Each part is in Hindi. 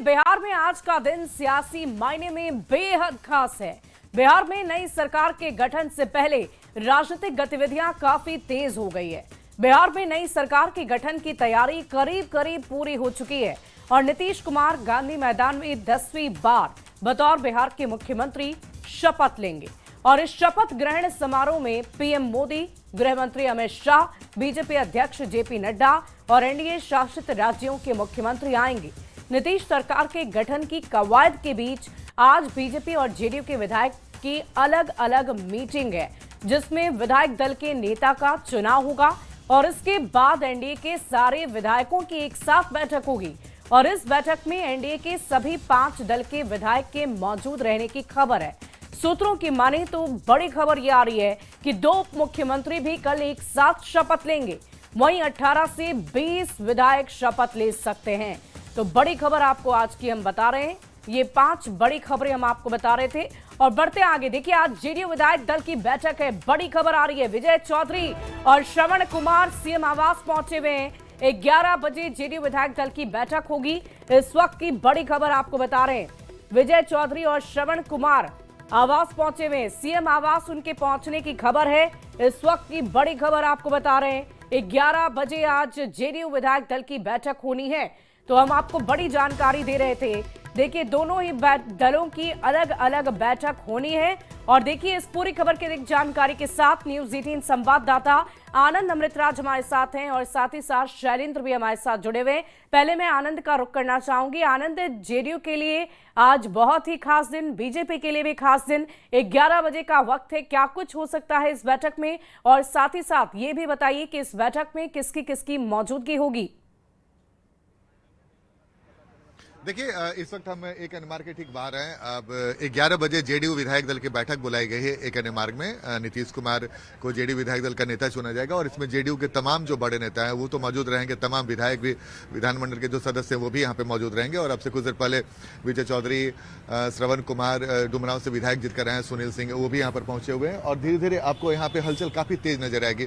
बिहार में आज का दिन सियासी मायने में बेहद खास है। बिहार में नई सरकार के गठन से पहले राजनीतिक गतिविधियां काफी तेज हो गई है। बिहार में नई सरकार के गठन की तैयारी करीब करीब पूरी हो चुकी है और नीतीश कुमार गांधी मैदान में 10वीं बार बतौर बिहार के मुख्यमंत्री शपथ लेंगे और इस शपथ ग्रहण समारोह में पीएम मोदी, गृह मंत्री अमित शाह, बीजेपी अध्यक्ष जेपी नड्डा और एनडीए शासित राज्यों के मुख्यमंत्री आएंगे। नीतीश सरकार के गठन की कवायद के बीच आज बीजेपी और जेडीयू के विधायक की अलग अलग मीटिंग है, जिसमें विधायक दल के नेता का चुनाव होगा और इसके बाद एनडीए के सारे विधायकों की एक साथ बैठक होगी और इस बैठक में एनडीए के सभी 5 दल के विधायक के मौजूद रहने की खबर है। सूत्रों की माने तो बड़ी खबर यह आ रही है कि 2 मुख्यमंत्री भी कल एक साथ शपथ लेंगे। वहीं 18 से 20 विधायक शपथ ले सकते हैं। तो बड़ी खबर आपको आज की हम बता रहे हैं। ये 5 बड़ी खबरें हम आपको बता रहे थे और बढ़ते आगे। देखिए, आज जेडीयू विधायक दल की बैठक है। बड़ी खबर आ रही है, विजय चौधरी और श्रवण कुमार सीएम आवास पहुंचे हुए हैं। 11 बजे जेडीयू विधायक दल की बैठक होगी। इस वक्त की बड़ी खबर आपको बता रहे हैं, विजय चौधरी और श्रवण कुमार आवास पहुंचे हुए हैं। सीएम आवास उनके पहुंचने की खबर है। इस वक्त की बड़ी खबर आपको बता रहे हैं, 11 बजे आज जेडीयू विधायक दल की बैठक होनी है। तो हम आपको बड़ी जानकारी दे रहे थे। देखिए, दोनों ही दलों की अलग अलग बैठक होनी है और देखिए, इस पूरी खबर की जानकारी के साथ न्यूज़ 18 संवाददाता आनंद अमृतराज हमारे साथ हैं और साथ ही साथ शैलेंद्र भी हमारे साथ जुड़े हुए हैं। पहले मैं आनंद का रुख करना चाहूंगी। आनंद, जेडीयू के लिए आज बहुत ही खास दिन, बीजेपी के लिए भी खास दिन, 11 बजे का वक्त है। क्या कुछ हो सकता है इस बैठक में और साथ ही साथ ये भी बताइए कि इस बैठक में किसकी किसकी मौजूदगी होगी। देखिए, इस वक्त हम एक एन मार्ग के ठीक बाहर हैं। अब 11 बजे जेडीयू विधायक दल की बैठक बुलाई गई है एक एन मार्ग में। नीतीश कुमार को जेडीयू विधायक दल का नेता चुना जाएगा और इसमें जेडीयू के तमाम जो बड़े नेता हैं वो तो मौजूद रहेंगे। तमाम विधायक भी, विधानमंडल के जो सदस्य हैं वो भी यहाँ पे मौजूद रहेंगे। और अब से कुछ देर पहले विजय चौधरी, श्रवण कुमार, डुमरांव से विधायक जीतकर आए हैं, सुनील सिंह, वो भी यहाँ पर पहुंचे हुए हैं और धीरे धीरे आपको यहाँ पे हलचल काफी तेज नजर आएगी।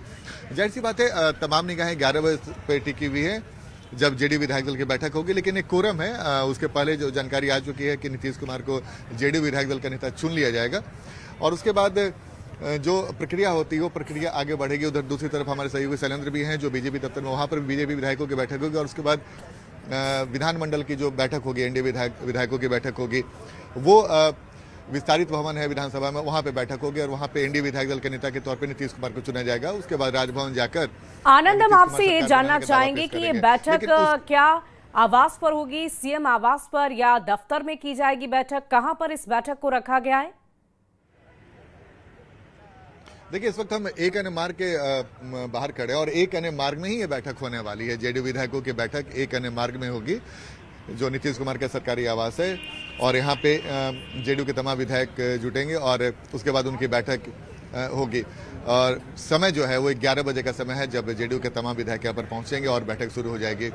जाहिर सी बात है, तमाम निगाहें 11 बजे पे टिकी हुई है जब जेडीयू विधायक दल की बैठक होगी, लेकिन एक कोरम है। उसके पहले जो जानकारी आ चुकी है कि नीतीश कुमार को जेडीयू विधायक दल का नेता चुन लिया जाएगा और उसके बाद जो प्रक्रिया होती है वो प्रक्रिया आगे बढ़ेगी। उधर दूसरी तरफ हमारे सहयोगी शैलेंद्र भी हैं जो बीजेपी दफ्तर में, वहां पर बीजेपी विधायकों की बैठक होगी और उसके बाद विधानमंडल की जो बैठक होगी, एनडीए विधायकों की बैठक होगी, वो विस्तारित भवन है विधानसभा में, वहां पे बैठक होगी और वहां पे एनडीए विधायक दल के नेता के तौर पे नीतीश कुमार को चुना जाएगा। उसके बाद राजभवन जाकर आनंद, हम आपसे ये जानना चाहेंगे कि ये बैठक क्या आवास पर होगी, सीएम आवास पर या दफ्तर में की जाएगी बैठक? कहां पर इस बैठक को रखा गया है? देखिए, इस वक्त हम एक एन मार्ग के बाहर खड़े हैं और एक एन मार्ग में ही ये बैठक होने वाली है। जेडीयू विधायकों की बैठक एक एन मार्ग में होगी जो नीतीश कुमार का सरकारी आवास है और यहाँ पे जेडीयू के तमाम विधायक जुटेंगे और उसके बाद उनकी बैठक होगी। और समय जो है वो 11 बजे का समय है जब जेडीयू के तमाम विधायक यहाँ पर पहुंचेंगे और बैठक शुरू हो जाएगी।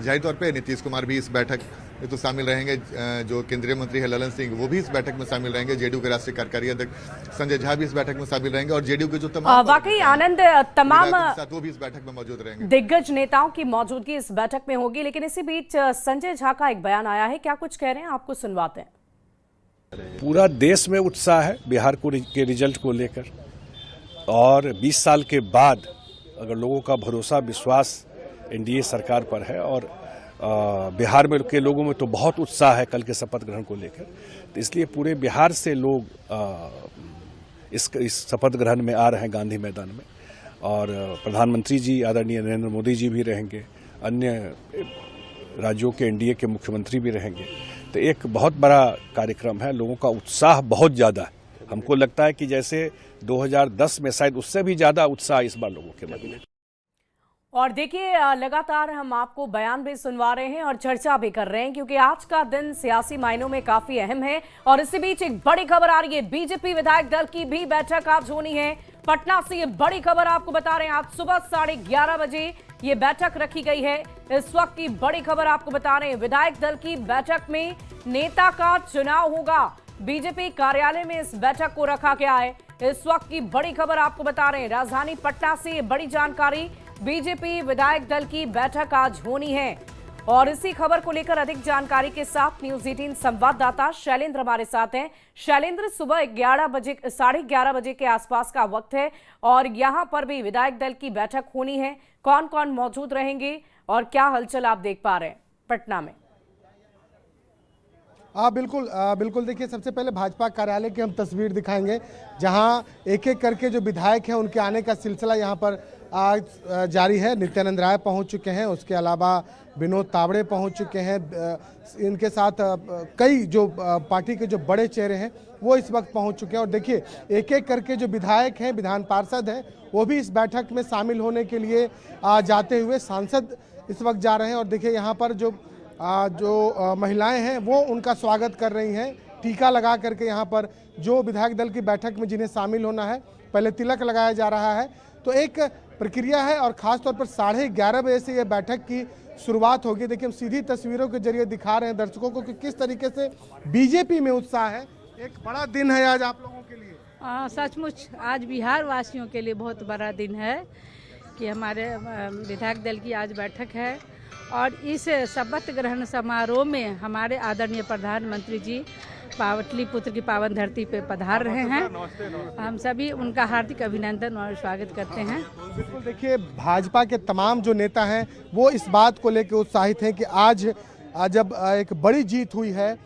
जाहिर तौर पे नीतीश कुमार भी इस बैठक में तो शामिल रहेंगे, जो केंद्रीय मंत्री है ललन सिंह वो भी इस बैठक में शामिल रहेंगे, जेडीयू के राष्ट्रीय कार्यकारी अध्यक्ष संजय झा भी इस बैठक में शामिल रहेंगे और जेडीयू के जो तमाम वाकई आनंद, तमाम वो भी इस बैठक में मौजूद रहेंगे। दिग्गज नेताओं की मौजूदगी इस बैठक में होगी। लेकिन इसी बीच संजय झा का एक बयान आया है, क्या कुछ कह रहे हैं, आपको सुनवाते हैं। पूरा देश में उत्साह है बिहार के रिजल्ट को लेकर और 20 साल के बाद अगर लोगों का भरोसा, विश्वास एनडीए सरकार पर है और बिहार में के लोगों में तो बहुत उत्साह है कल के शपथ ग्रहण को लेकर, तो इसलिए पूरे बिहार से लोग इस शपथ ग्रहण में आ रहे हैं गांधी मैदान में और प्रधानमंत्री जी आदरणीय नरेंद्र मोदी जी भी रहेंगे, अन्य राज्यों के एनडीए के मुख्यमंत्री भी रहेंगे। तो एक बहुत बड़ा कार्यक्रम है, लोगों का उत्साह बहुत ज़्यादा है। हमको लगता है कि जैसे 2010 में शायद उससे भी ज़्यादा उत्साह इस बार लोगों के मन में। और देखिए, लगातार हम आपको बयान भी सुनवा रहे हैं और चर्चा भी कर रहे हैं क्योंकि आज का दिन सियासी मायनों में काफी अहम है। और इसी बीच एक बड़ी खबर आ रही है, बीजेपी विधायक दल की भी बैठक आज होनी है। पटना से ये बड़ी खबर आपको बता रहे हैं, आज सुबह 11:30 बजे ये बैठक रखी गई है। इस वक्त की बड़ी खबर आपको बता रहे हैं, विधायक दल की बैठक में नेता का चुनाव होगा। बीजेपी कार्यालय में इस बैठक को रखा गया है। इस वक्त की बड़ी खबर आपको बता रहे हैं, राजधानी पटना से ये बड़ी जानकारी, बीजेपी विधायक दल की बैठक आज होनी है और इसी खबर को लेकर अधिक जानकारी के साथ न्यूज 18 संवाददाता शैलेंद्र हमारे साथ हैं। शैलेंद्र, सुबह 11:30 बजे के आसपास का वक्त है और यहां पर भी विधायक दल की बैठक होनी है। कौन कौन मौजूद रहेंगे और क्या हलचल आप देख पा रहे हैं पटना में? बिल्कुल देखिए, सबसे पहले भाजपा कार्यालय की हम तस्वीर दिखाएंगे जहां एक एक करके जो विधायक हैं उनके आने का सिलसिला यहां पर आज जारी है। नित्यानंद राय पहुंच चुके हैं, उसके अलावा विनोद तावड़े पहुंच चुके हैं। इनके साथ कई जो पार्टी के जो बड़े चेहरे हैं वो इस वक्त पहुंच चुके हैं। और देखिए, एक एक करके जो विधायक हैं, विधान पार्षद हैं, वो भी इस बैठक में शामिल होने के लिए जाते हुए सांसद इस वक्त जा रहे हैं। और देखिए, यहाँ पर जो महिलाएं हैं वो उनका स्वागत कर रही हैं, टीका लगा करके। यहाँ पर जो विधायक दल की बैठक में जिन्हें शामिल होना है, पहले तिलक लगाया जा रहा है। तो एक प्रक्रिया है और खासतौर पर 11:30 बजे से ये बैठक की शुरुआत होगी। देखिए, हम सीधी तस्वीरों के जरिए दिखा रहे हैं दर्शकों को कि किस तरीके से बीजेपी में उत्साह है। एक बड़ा दिन है आज आप लोगों के लिए। सचमुच आज बिहार वासियों के लिए बहुत बड़ा दिन है कि हमारे विधायक दल की आज बैठक है और इस शपथ ग्रहण समारोह में हमारे आदरणीय प्रधानमंत्री जी पाटलिपुत्र की पावन धरती पे पधार रहे हैं। हम सभी उनका हार्दिक अभिनंदन और स्वागत करते हैं। बिल्कुल देखिए, भाजपा के तमाम जो नेता हैं वो इस बात को लेकर उत्साहित हैं कि आज जब एक बड़ी जीत हुई है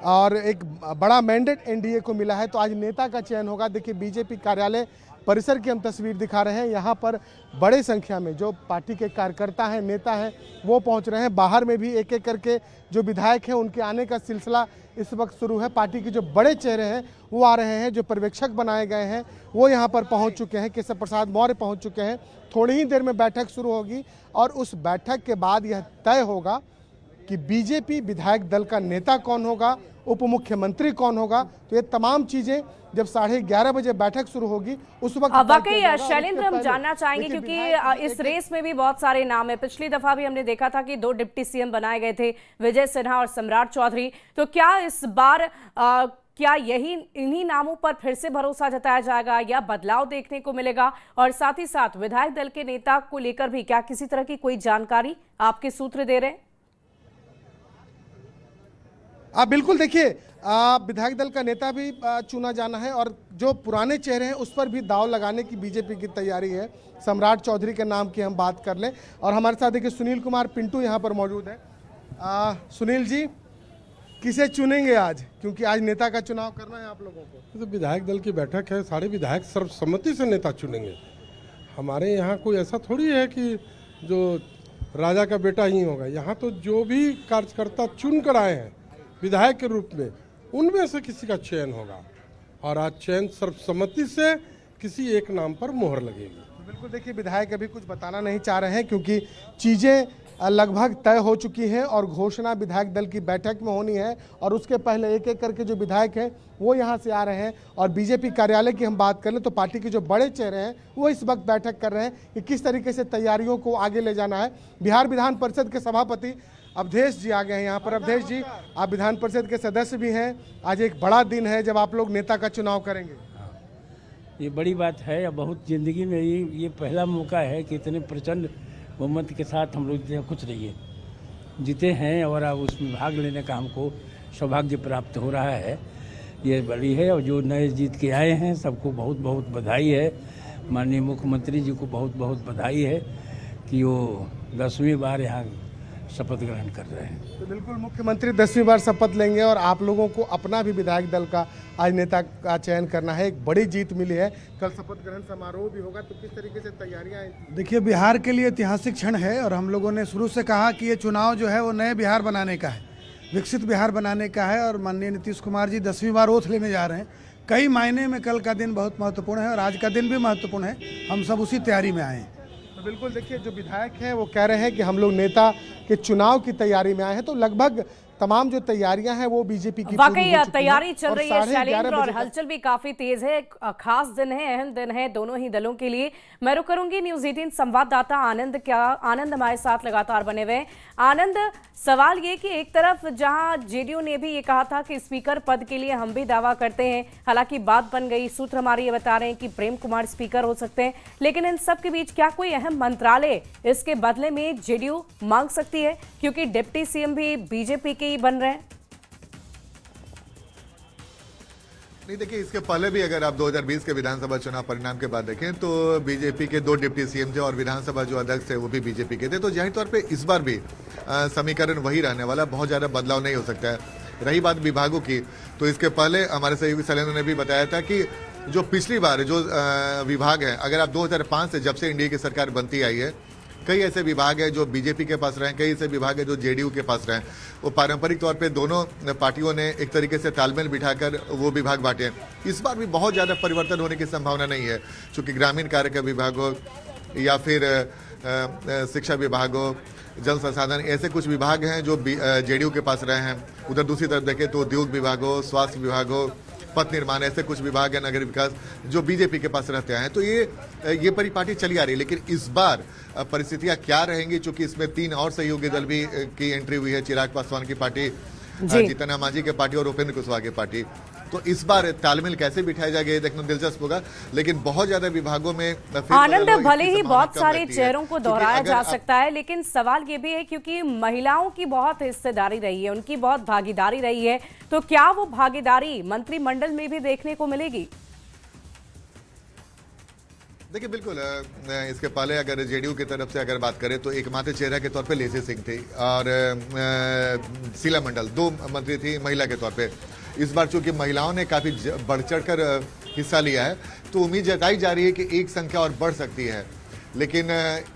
और एक बड़ा मैंडेट एनडीए को मिला है तो आज नेता का चयन होगा। देखिए, बीजेपी कार्यालय परिसर की हम तस्वीर दिखा रहे हैं। यहाँ पर बड़े संख्या में जो पार्टी के कार्यकर्ता हैं, नेता हैं, वो पहुँच रहे हैं। बाहर में भी एक एक करके जो विधायक हैं उनके आने का सिलसिला इस वक्त शुरू है। पार्टी के जो बड़े चेहरे हैं वो आ रहे हैं, जो पर्यवेक्षक बनाए गए हैं वो यहाँ पर पहुँच चुके हैं। केशव प्रसाद मौर्य पहुँच चुके हैं। थोड़ी ही देर में बैठक शुरू होगी और उस बैठक के बाद यह तय होगा कि बीजेपी विधायक दल का नेता कौन होगा, उप मुख्यमंत्री कौन होगा। तो ये तमाम चीजें जब 11:30 बजे बैठक शुरू होगी उस वक्त वाकई शैलेंद्र हम जानना चाहेंगे क्योंकि इस रेस में भी बहुत सारे नाम है। पिछली दफा भी हमने देखा था कि 2 डिप्टी सीएम बनाए गए थे, विजय सिन्हा और सम्राट चौधरी। तो क्या इस बार क्या इन्हीं नामों पर फिर से भरोसा जताया जाएगा या बदलाव देखने को मिलेगा? और साथ ही साथ विधायक दल के नेता को लेकर भी क्या किसी तरह की कोई जानकारी आपके सूत्र दे रहे हैं? बिल्कुल देखिए, विधायक दल का नेता भी चुना जाना है और जो पुराने चेहरे हैं उस पर भी दाव लगाने की बीजेपी की तैयारी है। सम्राट चौधरी के नाम की हम बात कर लें और हमारे साथ देखिए सुनील कुमार पिंटू यहाँ पर मौजूद है। सुनील जी, किसे चुनेंगे आज, क्योंकि आज नेता का चुनाव करना है आप लोगों को? तो विधायक दल की बैठक है, सारे विधायक सर्वसम्मति से नेता चुनेंगे। हमारे यहाँ कोई ऐसा थोड़ी है कि जो राजा का बेटा ही होगा। यहाँ तो जो भी कार्यकर्ता चुन कर आए हैं विधायक के रूप में, उनमें से किसी का चयन होगा और आज चयन सर्वसम्मति से किसी एक नाम पर मोहर लगेगी। बिल्कुल देखिए, विधायक अभी कुछ बताना नहीं चाह रहे हैं क्योंकि चीज़ें लगभग तय हो चुकी हैं और घोषणा विधायक दल की बैठक में होनी है और उसके पहले एक एक करके जो विधायक हैं वो यहाँ से आ रहे हैं। और बीजेपी कार्यालय की हम बात कर लें तो पार्टी के जो बड़े चेहरे हैं वो इस वक्त बैठक कर रहे हैं कि किस तरीके से तैयारियों को आगे ले जाना है। बिहार विधान परिषद के सभापति अवधेश जी आ गए हैं यहाँ पर। अवधेश जी, आप विधान परिषद के सदस्य भी हैं, आज एक बड़ा दिन है जब आप लोग नेता का चुनाव करेंगे। ये बड़ी बात है, अब बहुत ज़िंदगी में ये पहला मौका है कि इतने प्रचंड बहुमत के साथ हम लोग कुछ नहीं जीते हैं और अब उसमें भाग लेने का हमको सौभाग्य प्राप्त हो रहा है। ये बड़ी है और जो नए जीत के आए हैं सबको बहुत बहुत बधाई है। माननीय मुख्यमंत्री जी को बहुत बहुत बधाई है कि वो 10वीं बार यहाँ शपथ ग्रहण कर रहे हैं। तो बिल्कुल मुख्यमंत्री 10वीं बार शपथ लेंगे और आप लोगों को अपना भी विधायक दल का आज नेता का चयन करना है। एक बड़ी जीत मिली है, कल शपथ ग्रहण समारोह भी होगा, तो किस तरीके से तैयारियां हैं? देखिए, बिहार के लिए ऐतिहासिक क्षण है और हम लोगों ने शुरू से कहा कि ये चुनाव जो है वो नए बिहार बनाने का है, विकसित बिहार बनाने का है। और माननीय नीतीश कुमार जी 10वीं बार ओथ लेने जा रहे हैं। कई मायने में कल का दिन बहुत महत्वपूर्ण है और आज का दिन भी महत्वपूर्ण है। हम सब उसी तैयारी में आए हैं। तो बिल्कुल देखिए, जो विधायक हैं वो कह रहे हैं कि हम लोग नेता के चुनाव की तैयारी में आए हैं। तो लगभग तमाम जो तैयारियां हैं वो बीजेपी की वाकई तैयारी चल रही है शैलेंद्र, और 11:30 हलचल भी काफी तेज है। खास दिन है, अहम दिन है दोनों ही दलों के लिए। मैं रुक करूंगी न्यूज 18 संवाददाता आनंद हमारे साथ लगातार बने हुए। आनंद, सवाल ये कि एक तरफ जहां जेडीयू ने भी ये कहा था कि स्पीकर पद के लिए हम भी दावा करते हैं, हालांकि बात बन गई, सूत्र हमारे ये बता रहे हैं कि प्रेम कुमार स्पीकर हो सकते हैं, लेकिन इन सब के बीच क्या कोई अहम मंत्रालय इसके बदले में जेडीयू मांग सकती है, क्योंकि डिप्टी सीएम भी बीजेपी के ही बन रहे हैं? नहीं, देखिए, इसके पहले भी अगर आप 2020 के विधानसभा चुनाव परिणाम के बाद देखें तो बीजेपी के 2 डिप्टी सीएम थे और विधानसभा जो अध्यक्ष थे वो भी बीजेपी के थे। तो जाहिर तौर पे इस बार भी समीकरण वही रहने वाला, बहुत ज्यादा बदलाव नहीं हो सकता है। रही बात विभागों की, तो इसके पहले हमारे सहयोगी शैलेंद्र ने भी बताया था कि जो पिछली बार जो विभाग है, अगर आप 2005 से जब से इंडिया की सरकार बनती आई है, कई ऐसे विभाग है जो बीजेपी के पास रहे, कई ऐसे विभाग है जो जेडीयू के पास रहे। वो पारंपरिक तौर पे दोनों पार्टियों ने एक तरीके से तालमेल बिठाकर वो विभाग बांटे हैं। इस बार भी बहुत ज़्यादा परिवर्तन होने की संभावना नहीं है, चूँकि ग्रामीण कार्य का विभाग हो या फिर शिक्षा विभाग हो, जल संसाधन, ऐसे कुछ विभाग हैं जो जेडीयू के पास रहे हैं। उधर दूसरी तरफ देखें तो उद्योग विभाग हो, स्वास्थ्य विभाग हो, पथ निर्माण, ऐसे कुछ विभाग है, नगर विकास, जो बीजेपी के पास रहते हैं। तो ये परिपाटी चली आ रही है। लेकिन इस बार परिस्थितियां क्या रहेंगी, चूंकि इसमें 3 और सहयोगी दल भी की एंट्री हुई है, चिराग पासवान की पार्टी, जीतन राम मांझी की पार्टी और उपेंद्र कुशवाहा की पार्टी। तो इस बार तालमेल कैसे बिठाया जाएगा ये देखना दिलचस्प होगा। लेकिन बहुत ज्यादा विभागों में आनंद, भले ही बहुत सारे चेहरों को दोहराया जा सकता है, लेकिन सवाल ये भी है क्योंकि महिलाओं की बहुत हिस्सेदारी रही है, उनकी बहुत भागीदारी रही है, तो क्या वो भागीदारी मंत्रिमंडल में भी देखने को मिलेगी? देखिए, बिल्कुल, इसके पहले अगर जेडीयू की तरफ से अगर बात करें तो एकमात्र चेहरा के तौर पे लेसी सिंह थी और शीला मंडल 2 मंत्री थी महिला के तौर पे। इस बार चूंकि महिलाओं ने काफी बढ़ चढ़कर हिस्सा लिया है, तो उम्मीद जताई जा रही है कि एक संख्या और बढ़ सकती है। लेकिन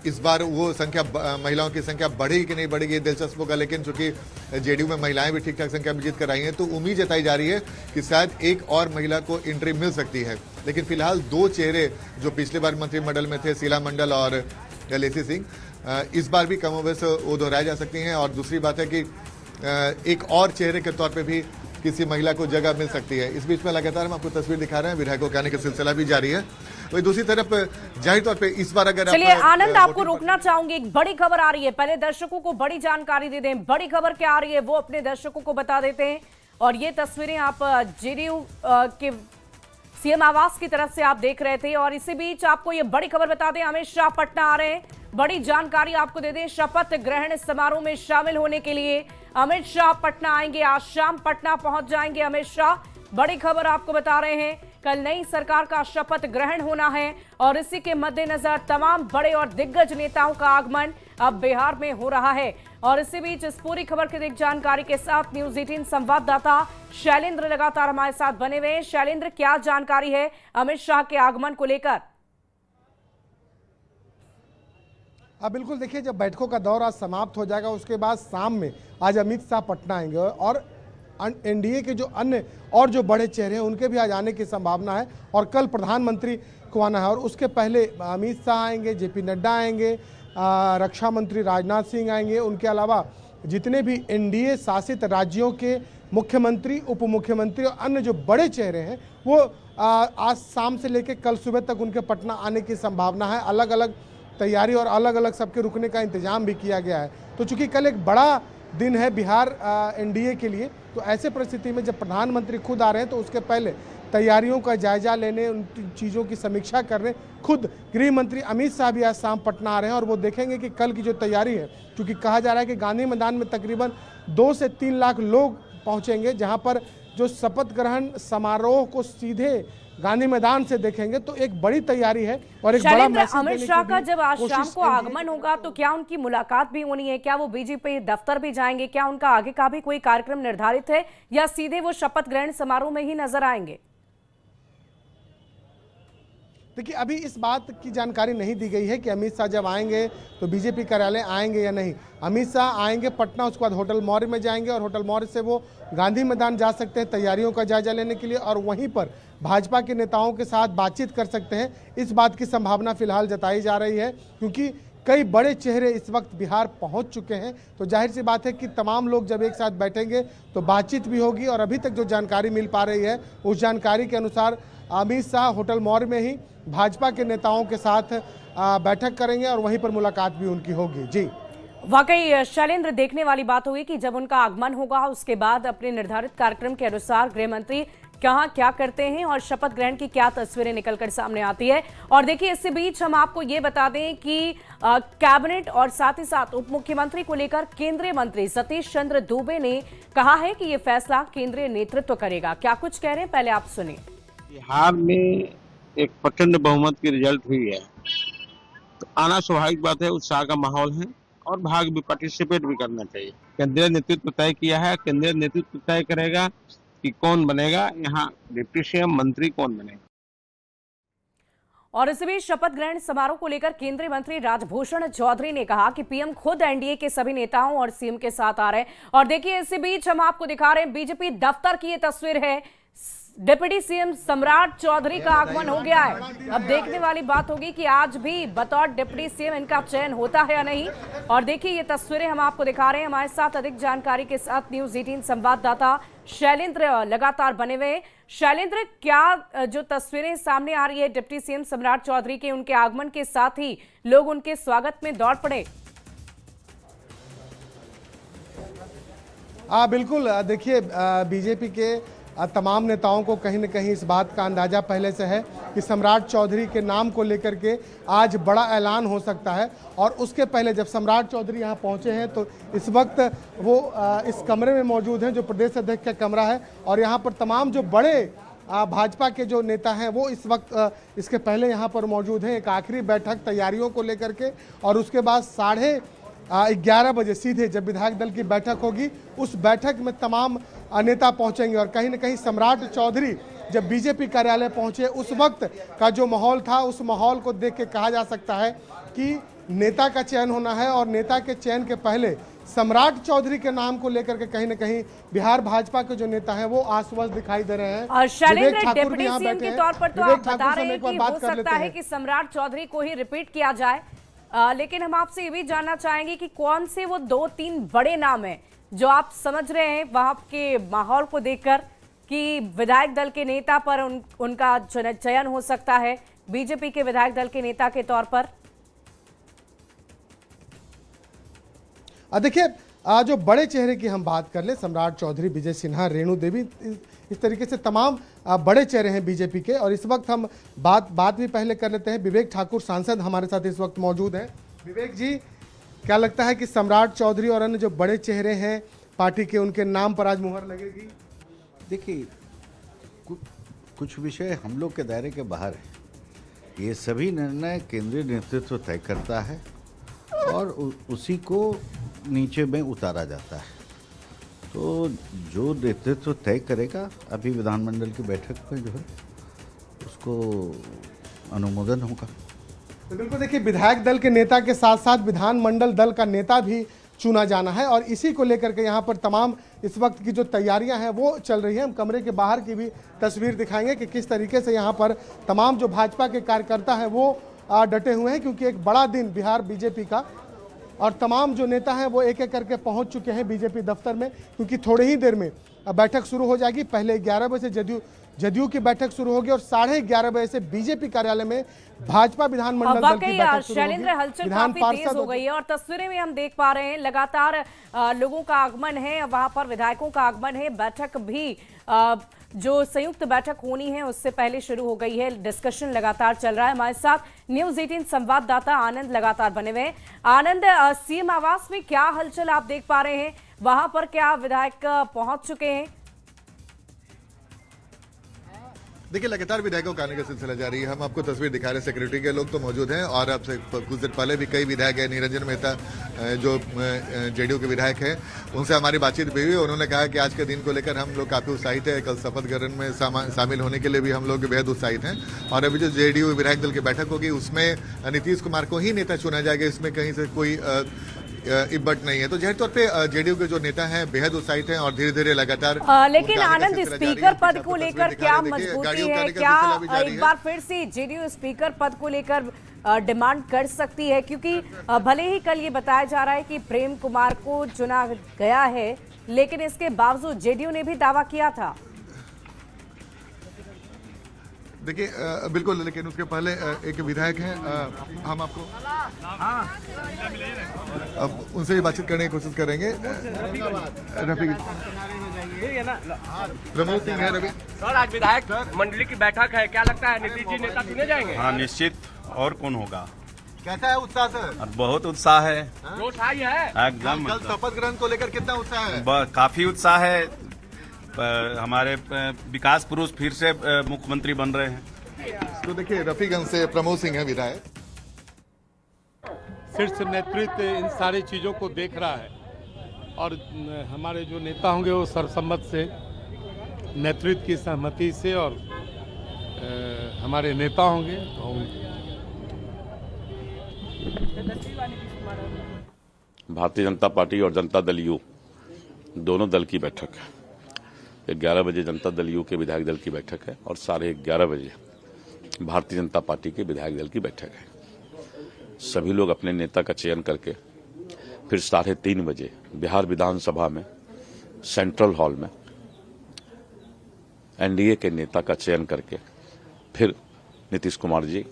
इस बार वो संख्या, महिलाओं की संख्या बढ़ेगी कि नहीं बढ़ेगी, दिलचस्प होगा। लेकिन चूंकि जेडीयू में महिलाएं भी ठीक ठाक संख्या में जीत कर आई हैं, तो उम्मीद जताई जा रही है कि शायद एक और महिला को एंट्री मिल सकती है। लेकिन फिलहाल 2 चेहरे जो पिछले बार मंत्रिमंडल में थे, शीला मंडल और लेसी सिंह, इस बार भी कमोबेश वो दोहराई जा सकती हैं। और दूसरी बात है कि एक और चेहरे के तौर पर भी किसी महिला को जगह मिल सकती है। इस बीच में लगातार हम आपको तस्वीर दिखा रहे हैं, विधायकों के आने का सिलसिला भी जारी है। वही दूसरी तरफ जाहिर तौर पे इस बार अगर चलिए आनंद, आपको रोकना चाहूंगी, एक बड़ी खबर आ रही है, पहले दर्शकों को बड़ी जानकारी दे दें। बड़ी खबर क्या आ रही है वो अपने दर्शकों को बता देते हैं। और ये तस्वीरें आप जेडीयू के सीएम आवास की तरफ से आप देख रहे थे, और इसी बीच आपको ये बड़ी खबर बता दें, अमित शाह पटना आ रहे हैं। बड़ी जानकारी आपको दे दें, शपथ ग्रहण समारोह में शामिल होने के लिए अमित शाह पटना आएंगे। आज शाम पटना पहुंच जाएंगे अमित शाह। बड़ी खबर आपको बता रहे हैं, कल नई सरकार का शपथ ग्रहण होना है, और इसी के मद्देनजर तमाम बड़े और दिग्गज नेताओं का आगमन अब बिहार में हो रहा है। और इसी बीच इस पूरी खबर की अधिक जानकारी के साथ न्यूज 18 संवाददाता शैलेंद्र लगातार हमारे साथ बने हुए हैं। शैलेंद्र, क्या जानकारी है अमित शाह के आगमन को लेकर? बिल्कुल, देखिए, जब बैठकों का दौर आज समाप्त हो जाएगा, उसके बाद शाम में आज अमित शाह पटना आएंगे और एनडीए के जो अन्य और जो बड़े चेहरे हैं उनके भी आज आने की संभावना है। और कल प्रधानमंत्री को आना है, और उसके पहले अमित शाह आएंगे, जेपी नड्डा आएंगे, रक्षा मंत्री राजनाथ सिंह आएंगे। उनके अलावा जितने भी एनडीए शासित राज्यों के मुख्यमंत्री, उप मुख्यमंत्री और अन्य जो बड़े चेहरे हैं वो आज शाम से लेकर कल सुबह तक उनके पटना आने की संभावना है। अलग अलग तैयारी और अलग अलग सबके रुकने का इंतजाम भी किया गया है। तो चूंकि कल एक बड़ा दिन है बिहार एनडीए के लिए, तो ऐसे परिस्थिति में जब प्रधानमंत्री खुद आ रहे हैं तो उसके पहले तैयारियों का जायजा लेने, उन चीज़ों की समीक्षा करने खुद गृह मंत्री अमित शाह भी आज शाम पटना आ रहे हैं। और वो देखेंगे कि कल की जो तैयारी है, क्योंकि कहा जा रहा है कि गांधी मैदान में तकरीबन 2 से 3 लाख लोग पहुंचेंगे, जहां पर जो शपथ ग्रहण समारोह को सीधे गांधी मैदान से देखेंगे, तो एक बड़ी तैयारी है और एक बड़ा मैसेज अमित शाह का जब आज शाम को आगमन होगा तो क्या उनकी मुलाकात भी होनी है? क्या वो बीजेपी दफ्तर भी जाएंगे? क्या उनका आगे का भी कोई कार्यक्रम निर्धारित है, या सीधे वो शपथ ग्रहण समारोह में ही नजर आएंगे? देखिए, अभी इस बात की जानकारी नहीं दी गई है कि अमित शाह जब आएंगे तो बीजेपी कार्यालय आएंगे या नहीं। अमित शाह आएंगे पटना, उसके बाद होटल मौर्य में जाएंगे और होटल मौर्य से वो गांधी मैदान जा सकते हैं तैयारियों का जायजा लेने के लिए, और वहीं पर भाजपा के नेताओं के साथ बातचीत कर सकते हैं। इस बात की संभावना फिलहाल जताई जा रही है, क्योंकि कई बड़े चेहरे इस वक्त बिहार पहुंच चुके हैं। तो जाहिर सी बात है कि तमाम लोग जब एक साथ बैठेंगे तो बातचीत भी होगी। और अभी तक जो जानकारी मिल पा रही है उस जानकारी के अनुसार अमित शाह होटल मौर्य में ही भाजपा के नेताओं के साथ बैठक करेंगे और वहीं पर मुलाकात भी उनकी होगी। जी वाकई शैलेंद्र, देखने वाली बात होगी कि जब उनका आगमन होगा उसके बाद अपने निर्धारित कार्यक्रम के अनुसार गृह मंत्री कहाँ क्या करते हैं और शपथ ग्रहण की क्या तस्वीरें निकलकर सामने आती है। और देखिए, इससे बीच हम आपको ये बता दें कि कैबिनेट और साथ ही साथ उप मुख्यमंत्री को लेकर केंद्रीय मंत्री सतीश चंद्र दूबे ने कहा है कि ये फैसला केंद्रीय नेतृत्व करेगा। क्या कुछ कह रहे हैं, पहले आप सुनिए। बिहार में एक प्रचंड बहुमत की रिजल्ट हुई है, तो आना स्वाभाविक बात है, उत्साह का माहौल है और भाग भी पार्टिसिपेट भी करना चाहिए। केंद्रीय नेतृत्व तय किया है, केंद्रीय नेतृत्व तय करेगा कि कौन बनेगा यहाँ डिप्टी सीएम, मंत्री कौन बनेगा। और इसी बीच शपथ ग्रहण समारोह को लेकर केंद्रीय मंत्री राजभूषण चौधरी ने कहा कि पीएम खुद एनडीए के सभी नेताओं और सीएम के साथ आ रहे हैं। और देखिए, इसी बीच हम आपको दिखा रहे हैं बीजेपी दफ्तर की ये तस्वीर है। डिप्टी सीएम सम्राट चौधरी का आगमन हो गया है। अब देखने वाली बात होगी कि आज भी बतौर डिप्टी सीएम इनका चयन होता है या नहीं। और देखिए, ये तस्वीरें हम आपको दिखा रहे हैं। हमारे साथ अधिक जानकारी के साथ न्यूज 18 संवाददाता शैलेंद्र लगातार बने हुए। शैलेंद्र, क्या जो तस्वीरें सामने आ रही है डिप्टी सीएम सम्राट चौधरी के, उनके आगमन के साथ ही लोग उनके स्वागत में दौड़ पड़े? बिल्कुल, देखिए, बीजेपी के तमाम नेताओं को कहीं न कहीं इस बात का अंदाजा पहले से है कि सम्राट चौधरी के नाम को लेकर के आज बड़ा ऐलान हो सकता है। और उसके पहले जब सम्राट चौधरी यहाँ पहुँचे हैं तो इस वक्त वो इस कमरे में मौजूद हैं जो प्रदेश अध्यक्ष का कमरा है। और यहाँ पर तमाम जो बड़े भाजपा के जो नेता हैं वो इस वक्त इसके पहले यहाँ पर मौजूद हैं। एक आखिरी बैठक तैयारियों को लेकर के, और उसके बाद 11:30 बजे सीधे जब विधायक दल की बैठक होगी उस बैठक में तमाम नेता पहुंचेंगे। और कहीं न कहीं सम्राट चौधरी जब बीजेपी कार्यालय पहुंचे उस वक्त का जो माहौल था, उस माहौल को देख के कहा जा सकता है कि नेता का चयन होना है। और नेता के चयन के पहले सम्राट चौधरी के नाम को लेकर के कहीं न कहीं बिहार भाजपा के जो नेता हैं वो आश्वस्त दिखाई दे रहे हैं। और शैलेंद्र, डिप्टी सीएम के तौर पर तो आप बता रहे हैं कि हो सकता है कि सम्राट चौधरी को ही रिपीट किया जाए, लेकिन हम आपसे ये भी जानना चाहेंगे कि कौन से वो 2-3 बड़े नाम हैं जो आप समझ रहे हैं वहां के माहौल को देखकर कि विधायक दल के नेता पर उनका चयन हो सकता है बीजेपी के विधायक दल के नेता के तौर पर? देखिए, जो बड़े चेहरे की हम बात कर ले, सम्राट चौधरी, विजय सिन्हा, रेणु देवी, इस तरीके से तमाम बड़े चेहरे हैं बीजेपी के। और इस वक्त हम बात भी पहले कर लेते हैं। विवेक ठाकुर सांसद हमारे साथ इस वक्त मौजूद हैं। विवेक जी, क्या लगता है कि सम्राट चौधरी और अन्य जो बड़े चेहरे हैं पार्टी के, उनके नाम पर आज मुहर लगेगी? देखिए, कुछ विषय हम लोग के दायरे के बाहर है। ये सभी निर्णय केंद्रीय नेतृत्व तय करता है और उसी को नीचे में उतारा जाता है। तो जो नेतृत्व तय करेगा, अभी विधानमंडल की बैठक में जो है उसको अनुमोदन होगा। तो बिल्कुल, देखिए, विधायक दल के नेता के साथ साथ विधानमंडल दल का नेता भी चुना जाना है। और इसी को लेकर के यहाँ पर तमाम इस वक्त की जो तैयारियां हैं वो चल रही हैं। हम कमरे के बाहर की भी तस्वीर दिखाएंगे कि किस तरीके से यहाँ पर तमाम जो भाजपा के कार्यकर्ता हैं वो डटे हुए हैं, क्योंकि एक बड़ा दिन बिहार बीजेपी का। और तमाम जो नेता हैं वो एक एक करके पहुंच चुके हैं बीजेपी दफ्तर में, क्योंकि थोड़ी ही देर में बैठक शुरू हो जाएगी। पहले 11 बजे से जदयू की बैठक शुरू होगी और 11:30 बजे से बीजेपी कार्यालय में भाजपा विधानमंडल दल की बैठक शुरू होगी। शैलेंद्र, हलचल काफी तेज हो गई है और तस्वीरें में हम देख पा रहे हैं लगातार लोगों का आगमन है, वहां पर विधायकों का आगमन है। बैठक भी जो संयुक्त बैठक होनी है उससे पहले शुरू हो गई है। डिस्कशन लगातार चल रहा है। हमारे साथ न्यूज 18 संवाददाता आनंद लगातार बने हुए हैं। आनंद, सीएम आवास में क्या हलचल आप देख पा रहे हैं? वहां पर क्या विधायक पहुंच चुके हैं? देखिए, लगातार विधायकों का आने का सिलसिला जारी है। हम आपको तस्वीर दिखा रहे हैं, सिक्योरिटी के लोग तो मौजूद हैं और आपसे कुछ देर पहले भी कई विधायक हैं। निरंजन मेहता जो जेडीयू के विधायक हैं, उनसे हमारी बातचीत भी हुई। उन्होंने कहा कि आज के दिन को लेकर हम लोग काफ़ी उत्साहित है। कल शपथ ग्रहण में शामिल होने के लिए भी हम लोग बेहद उत्साहित हैं। और अभी जो जेडीयू विधायक दल की बैठक होगी उसमें नीतीश कुमार को ही नेता चुना जाएगा। इसमें कहीं से कोई इब्बट नहीं है। तो जाहिर तौर पे जेडीयू के जो नेता हैं बेहद उत्साहित हैं और धीरे धीरे लगातार लेकिन आनंद, स्पीकर पद को लेकर क्या मजबूती है? क्या एक बार फिर से जेडीयू स्पीकर पद को लेकर डिमांड कर सकती है, क्योंकि भले ही कल ये बताया जा रहा है कि प्रेम कुमार को चुना गया है, लेकिन इसके बावजूद जेडीयू ने भी दावा किया था। देखिए बिल्कुल, लेकिन उसके पहले एक विधायक हैं, हम आपको अब उनसे भी बातचीत करने की कोशिश करेंगे। रफी प्रमोद सिंह है। रवि सर, आज विधायक मंडली की बैठक है, क्या लगता है नीतीश जी नेता चुने जाएंगे? हाँ, निश्चित। और कौन होगा? कैसा है उत्साह सर? बहुत उत्साह है, जोश आई है एकदम। कल शपथ ग्रहण को लेकर कितना उत्साह है? काफी उत्साह है। हमारे विकास पुरुष फिर से मुख्यमंत्री बन रहे हैं। तो देखिए, रफीगंज से प्रमोद सिंह है विधायक। शीर्ष नेतृत्व इन सारी चीज़ों को देख रहा है और हमारे जो नेता होंगे वो सर्वसम्मत से, नेतृत्व की सहमति से, और हमारे नेता होंगे भारतीय जनता पार्टी और जनता दल यू दोनों दल की बैठक है। 11 बजे जनता दल यू के विधायक दल की बैठक है और 11:30 बजे भारतीय जनता पार्टी के विधायक दल की बैठक है। सभी लोग अपने नेता का चयन करके फिर 3:30 बजे बिहार विधानसभा में सेंट्रल हॉल में एनडीए के नेता का चयन करके फिर नीतीश कुमार जी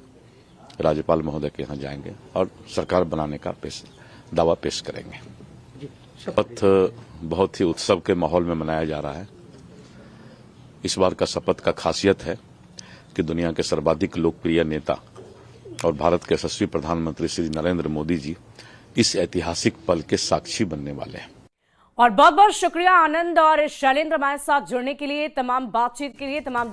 राज्यपाल महोदय के यहाँ जाएंगे और सरकार बनाने का दावा पेश करेंगे। शपथ बहुत ही उत्सव के माहौल में मनाया जा रहा है। इस बार का शपथ का खासियत है कि दुनिया के सर्वाधिक लोकप्रिय नेता और भारत के यशस्वी प्रधानमंत्री श्री नरेंद्र मोदी जी इस ऐतिहासिक पल के साक्षी बनने वाले हैं। और बहुत बहुत शुक्रिया आनंद और शैलेंद्र हमारे साथ जुड़ने के लिए, तमाम बातचीत के लिए, तमाम